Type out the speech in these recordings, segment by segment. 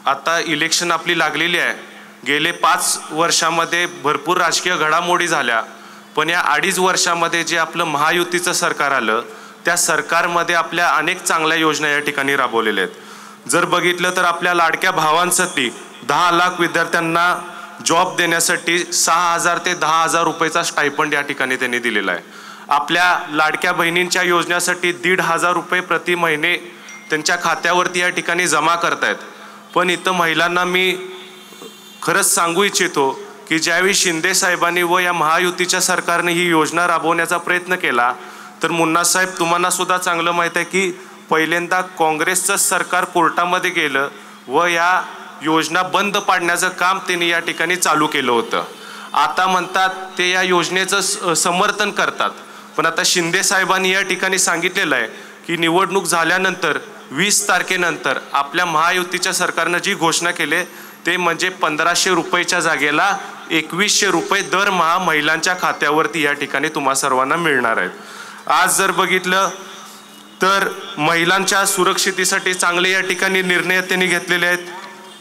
आता इलेक्शन आपली लागलेली आहे, गेले 5 वर्षामध्ये भरपूर राजकीय घडामोडी झाल्या, पण या 2.5 वर्षामध्ये जे आपलं महायुतीचं सरकार आलं त्या सरकारमध्ये आपल्या अनेक चांगल्या योजना या ठिकाणी राबवलेल्या आहेत। जर बघितलं तर आपल्या लाडक्या भावांसाठी 10 लाख विद्यार्थ्यांना जॉब देण्यासाठी 6,000 ते 10,000 रुपयाचा स्टायपंड या ठिकाणी त्यांनी दिलेला आहे। आपल्या लाडक्या बहिणींच्या योजनेसाठी 1,500 रुपये प्रति महिने त्यांच्या खात्यावरती या ठिकाणी जमा करतायत। पण इथं महिलांना मी खरंच सांगू इच्छितो की ज्यावेळी शिंदे साहेबांनी व या महायुतीच्या सरकारने ही योजना राबवण्याचा प्रयत्न केला तर मुन्ना साहेब तुम्हाला सुद्धा चांगलं माहीत आहे की पहिल्यांदा काँग्रेसचं सरकार कोर्टामध्ये गेलं व या योजना बंद पाडण्याचं काम त्यांनी या ठिकाणी चालू केलं होतं। आता म्हणतात ते या योजनेचं समर्थन करतात, पण आता शिंदे साहेबांनी या ठिकाणी सांगितलेलं आहे की निवडणूक झाल्यानंतर 20 तारखेनंतर आपल्या महायुतीच्या सरकारनं जी घोषणा केली ते म्हणजे 1,500 रुपयाच्या जागेला 2,100 रुपये दरमहा महिलांच्या खात्यावरती या ठिकाणी तुम्हा सर्वांना मिळणार आहेत। आज जर बघितलं तर महिलांच्या सुरक्षितेसाठी चांगले या ठिकाणी निर्णय त्यांनी घेतलेले आहेत।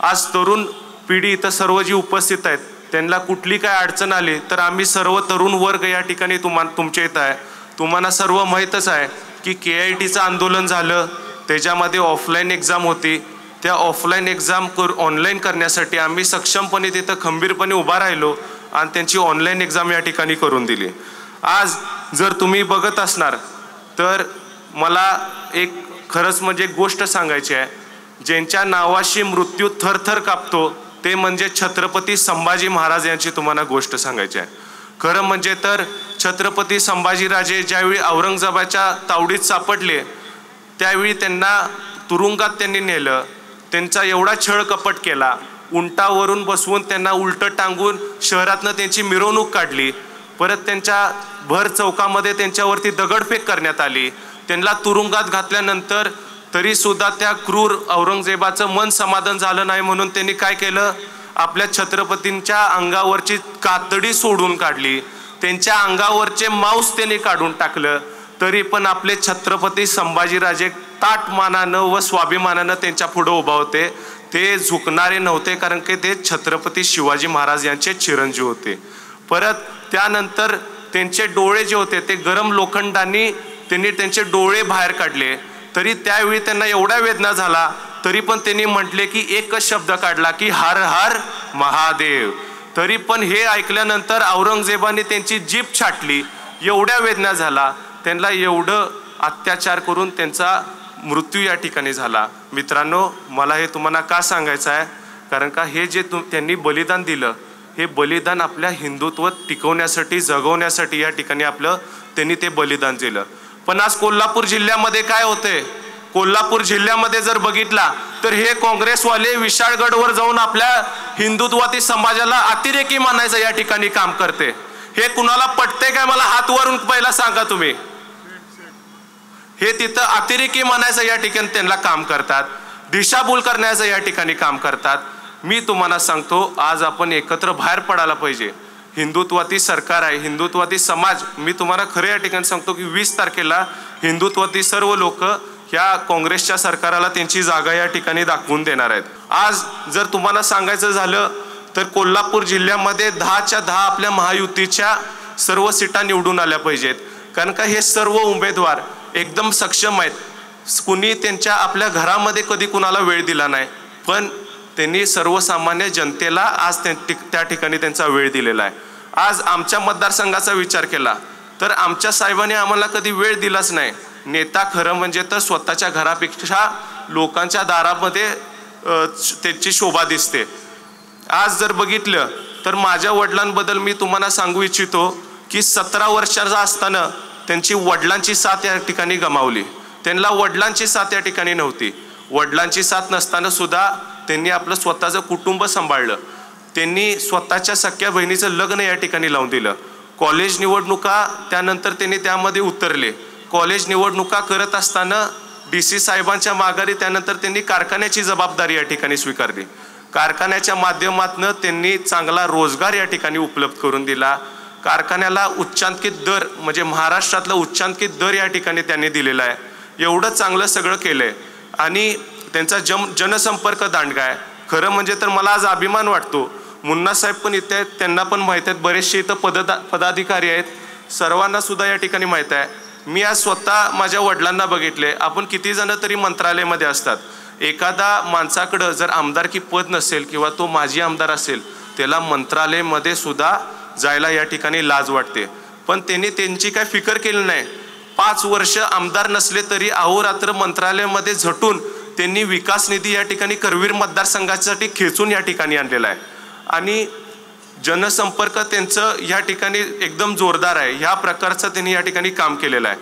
आज तरुण पिढी इथं सर्व जी उपस्थित आहेत त्यांना कुठली काय अडचण आली तर आम्ही सर्व तरुण वर्ग या ठिकाणी तुमच्या इथं आहे। तुम्हाला सर्व माहीतच आहे की KITचं आंदोलन झालं, त्याच्यामध्ये ऑफलाईन एक्झाम होती, त्या ऑफलाईन एक्झाम ऑनलाईन करण्यासाठी आम्ही सक्षमपणे तिथं खंबीरपणे उभा राहिलो आणि त्यांची ऑनलाईन एक्झाम या ठिकाणी करून दिली। आज जर तुम्ही बघत असणार तर मला एक खरंच म्हणजे गोष्ट सांगायची आहे, ज्यांच्या नावाशी मृत्यू थरथर कापतो ते म्हणजे छत्रपती संभाजी महाराज यांची तुम्हाला गोष्ट सांगायची आहे। खरं म्हणजे तर छत्रपती संभाजीराजे ज्यावेळी औरंगजेबाच्या तावडीत सापडले त्यावेळी त्यांना तुरुंगात त्यांनी नेलं, त्यांचा एवढा छळ कपट केला, उंटावरून बसवून त्यांना उलटं टांगून शहरातनं त्यांची मिरवणूक काढली, परत त्यांच्या भर चौकामध्ये त्यांच्यावरती दगडफेक करण्यात आली, त्यांना तुरुंगात घातल्यानंतर तरी सुद्धा त्या क्रूर औरंगजेबाचं मन समाधान झालं नाही म्हणून त्यांनी काय केलं, आपल्या छत्रपतींच्या अंगावरची कातडी सोडून काढली, त्यांच्या अंगावरचे मांस त्यांनी काढून टाकलं, तरी पण आपले छत्रपती संभाजीराजे ताटमानानं व स्वाभिमानानं त्यांच्या पुढे उभा होते, ते झुकणारे नव्हते, कारण की ते छत्रपती शिवाजी महाराज यांचे चिरंजीव होते। परत त्यानंतर त्यांचे डोळे जे होते ते गरम लोखंडांनी त्यांनी त्यांचे डोळे बाहेर काढले, तरी त्यावेळी त्यांना एवढा वेदना झाला तरी पण त्यांनी म्हटले की एकच शब्द काढला की हर हर महादेव, तरी पण हे ऐकल्यानंतर औरंगजेबाने त्यांची जीभ छाटली, एवढ्या वेदना झाला, त्यांना एवढं अत्याचार करून त्यांचा मृत्यू या ठिकाणी झाला। मित्रांनो, मला हे तुम्हाला का सांगायचं आहे, कारण का हे जे त्यांनी बलिदान दिलं हे बलिदान आपल्या हिंदुत्व टिकवण्यासाठी जगवण्यासाठी या ठिकाणी त्यांनी ते बलिदान दिलं। पण आज कोल्हापूर जिल्ह्यामध्ये काय होते, कोल्हापूर जिल्ह्यामध्ये जर बघितला तर हे काँग्रेसवाले विशाळगडवर जाऊन आपल्या हिंदुत्वादी समाजाला अतिरेकी मानायचं या ठिकाणी काम करते। हे कुणाला पटते काय, मला हात वरून पहिला सांगा तुम्ही। हे तिथं अतिरेकी मानायचं या ठिकाणी त्यांना काम करतात, दिशाभूल करण्याचं या ठिकाणी काम करतात। मी तुम्हाला सांगतो आज आपण एकत्र बाहेर पडायला पाहिजे। हिंदुत्वादी सरकार आहे, हिंदुत्वादी समाज, मी तुम्हाला खरं या ठिकाणी सांगतो की 20 तारखेला हिंदुत्वादी सर्व लोक या काँग्रेसच्या सरकारला त्यांची जागा या ठिकाणी दाखवून देणार आहेत। आज जर तुम्हाला सांगायचं झालं तर कोल्हापूर जिल्ह्यामध्ये 10च्या 10 आपल्या महायुतीच्या सर्व सीटा निवडून आल्या पाहिजेत, कारण का हे सर्व उमेदवार एकदम सक्षम आहेत। कुणी त्यांच्या आपल्या घरामध्ये कधी कुणाला वेळ दिला नाही, पण त्यांनी सर्वसामान्य जनतेला आज त्या ठिकाणी त्यांचा वेळ दिलेला आहे। आज आमच्या मतदारसंघाचा विचार केला तर आमच्या साहेबांनी आम्हाला कधी वेळ दिलाच नाही। नेता खरं म्हणजे तर स्वतःच्या घरापेक्षा लोकांच्या दारामध्ये त्याची शोभा दिसते। आज जर बघितलं तर माझ्या वडिलांबद्दल मी तुम्हाला सांगू इच्छितो की 17 वर्षाचा असताना त्यांची वडिलांची साथ या ठिकाणी गमावली, त्यांना वडिलांची साथ या ठिकाणी नव्हती। वडिलांची साथ नसताना सुद्धा त्यांनी आपलं स्वतःचं कुटुंब सांभाळलं, त्यांनी स्वतःच्या सख्या बहिणीचं लग्न या ठिकाणी लावून दिलं। कॉलेज निवडणुका त्यानंतर त्यांनी त्यामध्ये उतरले, कॉलेज निवडणुका करत असताना DC साहेबांच्या माघारी त्यानंतर त्यांनी कारखान्याची जबाबदारी या ठिकाणी स्वीकारली, कारखान्याच्या माध्यमातून त्यांनी चांगला रोजगार या ठिकाणी उपलब्ध करून दिला, कारखान्याला उच्चांकित दर म्हणजे महाराष्ट्रातला उच्चांकित दर या ठिकाणी त्यांनी दिलेला आहे। एवढं चांगलं सगळं केलंय आणि त्यांचा जनसंपर्क दांडगा आहे। खरं म्हणजे तर मला आज अभिमान वाटतो. मुन्ना साहेब पण इथे आहेत, त्यांना पण माहीत आहेत, बरेचसे इथं पदाधिकारी आहेत, सर्वांना सुद्धा या ठिकाणी माहीत आहे. मी आज स्वतः माझ्या वडिलांना बघितले. आपण किती जण तरी मंत्रालयामध्ये असतात, एखादा माणसाकडं जर आमदारकी पद नसेल किंवा तो माजी आमदार असेल, त्याला मंत्रालयामध्ये सुद्धा जायला या ठिकाणी लाज वाटते. पण त्यांनी त्यांची काय फिकर केली नाही. 5 वर्ष आमदार नसले तरी अहोरात्र मंत्रालयामध्ये झटून त्यांनी विकास निधी या ठिकाणी करवीर मतदारसंघासाठी खेचून या ठिकाणी आणलेला आहे. आणि जनसंपर्क त्यांचं या ठिकाणी एकदम जोरदार आहे. ह्या प्रकारचं त्यांनी या ठिकाणी काम केलेलं आहे.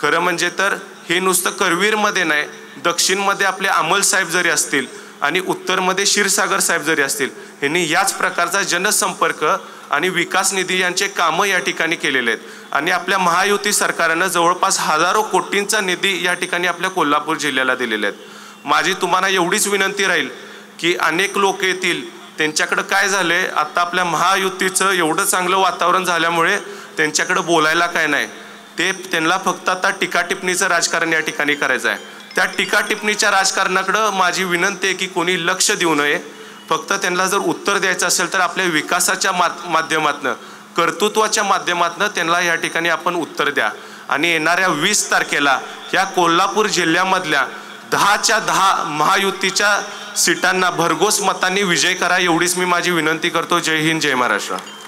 खरं म्हणजे तर हे नुसतं करवीरमध्ये नाही, दक्षिणमध्ये आपले अमल साहेब जरी असतील आणि उत्तरमध्ये क्षीरसागर साहेब जरी असतील, यांनी याच प्रकारचा जनसंपर्क आणि विकास निधी यांचे कामं या ठिकाणी केलेले आहेत. आणि आपल्या महायुती सरकारनं जवळपास हजारो कोटींचा निधी या ठिकाणी आपल्या कोल्हापूर जिल्ह्याला दिलेले आहेत. माझी तुम्हाला एवढीच विनंती राहील की अनेक लोक येतील, त्यांच्याकडं काय झाले, आता आपल्या महायुतीचं एवढं चांगलं वातावरण झाल्यामुळे त्यांच्याकडं बोलायला काय नाही, त्यांना फक्त आता टीकाटिप्पणीचं राजकारण या ठिकाणी करायचं आहे. त्या टीकाटिप्पणीच्या राजकारणाकडं माझी विनंती आहे की कोणी लक्ष देऊ नये. फक्त त्यांना जर उत्तर द्यायचं असेल तर आपल्या विकासाच्या माध्यमातनं, कर्तृत्वाच्या माध्यमातनं त्यांना या ठिकाणी आपण उत्तर द्या. आणि येणाऱ्या 20 तारखेला या कोल्हापूर जिल्ह्यामधल्या 10च्या 10 महायुतीच्या सीटांना भरघोस मतांनी विजय करा, एवढीच मी माझी विनंती करतो. जय हिंद, जय महाराष्ट्र.